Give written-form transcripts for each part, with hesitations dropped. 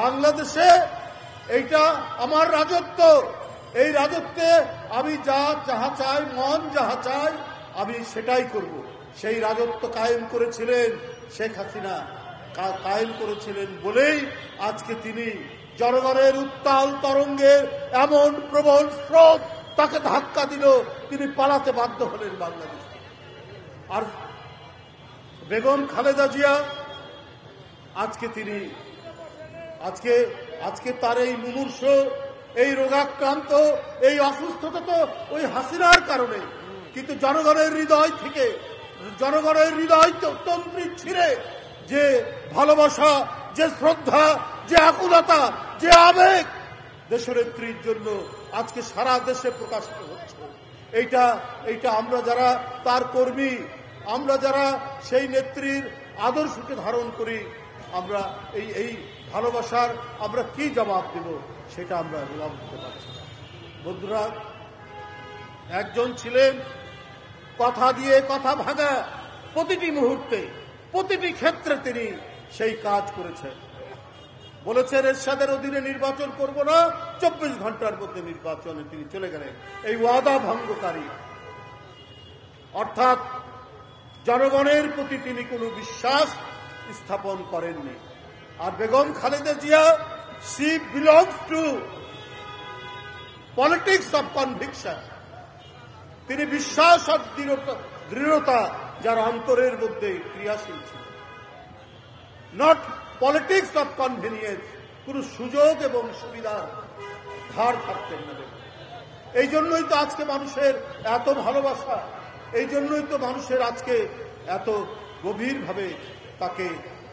বাংলাদেশে এইটা আমার রাজত্ব, এই রাজত্বে আমি যাহা চাই, মন যাহা চাই আমি সেটাই করব। সেই রাজত্ব কায়েম করেছিলেন শেখ হাসিনা, কায়েম করেছিলেন বলেই আজকে তিনি জনগণের উত্তাল তরঙ্গের এমন প্রবল স্রোত তাকে ধাক্কা দিল, তিনি পালাতে বাধ্য হলেন বাংলাদেশ। আর বেগম খালেদা জিয়া আজকে তার এই মুমূর্ষ, এই রোগাক্রান্ত, এই অসুস্থতা তো ওই হাসিনার কারণে, কিন্তু জনগণের হৃদয় তন্ত্রী ছিঁড়ে যে ভালোবাসা, যে শ্রদ্ধা, যে আকুলতা, যে আবেগ দেশনেত্রীর জন্য আজকে সারা দেশে প্রকাশিত হচ্ছে। এইটা আমরা যারা তার কর্মী, আমরা যারা সেই নেত্রীর আদর্শকে ধারণ করি, আমরা এই ভালোবাসার আমরা কি জবাব দেব সেটা আমরা জবাব দিতে পারছি না। বন্ধুরা, একজন ছিলেন কথা দিয়ে কথা ভাঙা, প্রতিটি মুহূর্তে প্রতিটি ক্ষেত্রে তিনি সেই কাজ করেছেন। বলেছেন এরশাদের অধীনে নির্বাচন করব না, 24 ঘন্টার মধ্যে নির্বাচনে তিনি চলে গেলেন। এই ওয়াদা ভঙ্গকারী, অর্থাৎ জনগণের প্রতি তিনি কোনো বিশ্বাস স্থাপন করেননি। আর Begum Khaleda Zia, she belongs to politics of conviction। তিনি বিশ্বাস আর দৃঢ়তা যার অন্তরের মধ্যে ক্রিয়াশীল ছিল, নট পলিটিক্স অফ কনভেনিয়েন্স। কোন সুযোগ এবং সুবিধা ধার থাকতেন না। এই জন্যই তো আজকে মানুষের এত ভালোবাসা, এই জন্যই তো মানুষের আজকে এত গভীরভাবে তাকে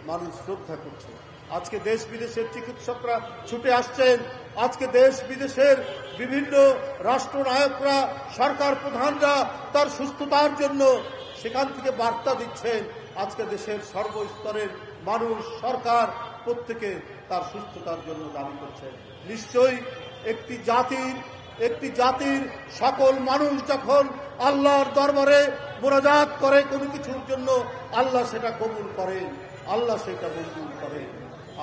মানুষ শ্রদ্ধা করছে। আজকে দেশ বিদেশের চিকিৎসকরা ছুটে আসছেন, আজকে দেশ বিদেশের বিভিন্ন রাষ্ট্রনায়করা, সরকার প্রধানরা তার সুস্থতার জন্য সেখান থেকে বার্তা দিচ্ছেন। আজকে দেশের সর্বস্তরের মানুষ, সরকার প্রত্যেকে তার সুস্থতার জন্য দাবি করছেন। নিশ্চয়ই একটি জাতির সকল মানুষ যখন আল্লাহর দরবারে মোনাজাত করে কোনো কিছুর জন্য, আল্লাহ সেটা কবুল করেন, আল্লাহ সেটা মঞ্জুর করেন।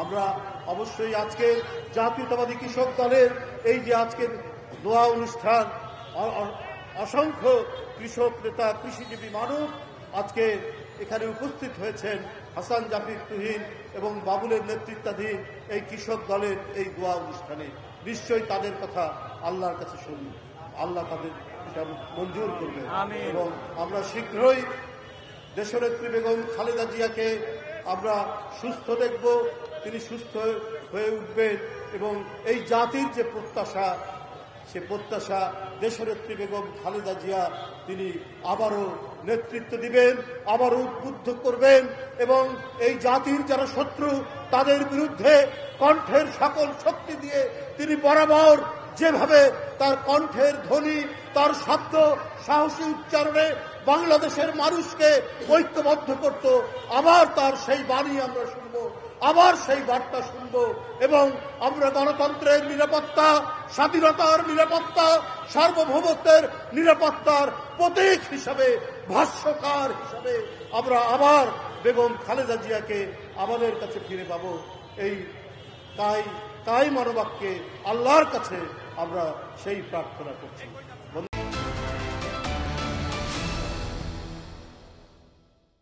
আমরা অবশ্যই আজকে জাতীয়তাবাদী কৃষক দলের এই যে আজকের দোয়া অনুষ্ঠান, অসংখ্য কৃষক নেতা, কৃষিজীবী মানুষ আজকে এখানে উপস্থিত হয়েছেন। হাসান জাফর তুহিন এবং বাবুলের নেতৃত্বাধীন এই কৃষক দলের এই দোয়া অনুষ্ঠানে নিশ্চয়ই তাদের কথা আল্লাহর কাছে শুনি, আল্লাহ তাদের এটা মঞ্জুর করবে। এবং আমরা শীঘ্রই দেশনেত্রী বেগম খালেদা জিয়াকে আমরা সুস্থ দেখব, তিনি সুস্থ হয়ে উঠবেন এবং এই জাতির যে প্রত্যাশা, সে প্রত্যাশা দেশনেত্রী বেগম খালেদা জিয়া তিনি আবারও নেতৃত্ব দিবেন, আবারও উদ্বুদ্ধ করবেন এবং এই জাতির যারা শত্রু তাদের বিরুদ্ধে কণ্ঠের সকল শক্তি দিয়ে তিনি বরাবর যেভাবে তার কণ্ঠের ধ্বনি, তার শব্দ, সাহসী উচ্চারণে বাংলাদেশের মানুষকে ঐক্যবদ্ধ করত, আবার তার সেই বাণী আমরা শুনব, আবার সেই বার্তা শুনব এবং আমরা গণতন্ত্রের নিরাপত্তা, স্বাধীনতার নিরাপত্তা, সার্বভৌমত্বের নিরাপত্তার প্রতীক হিসাবে, ভাষ্যকার হিসাবে আমরা আবার বেগম খালেদা জিয়াকে আমাদের কাছে ফিরে পাব। এই তাই মনোবাক্যে আল্লাহর কাছে আমরা সেই প্রার্থনা করছি।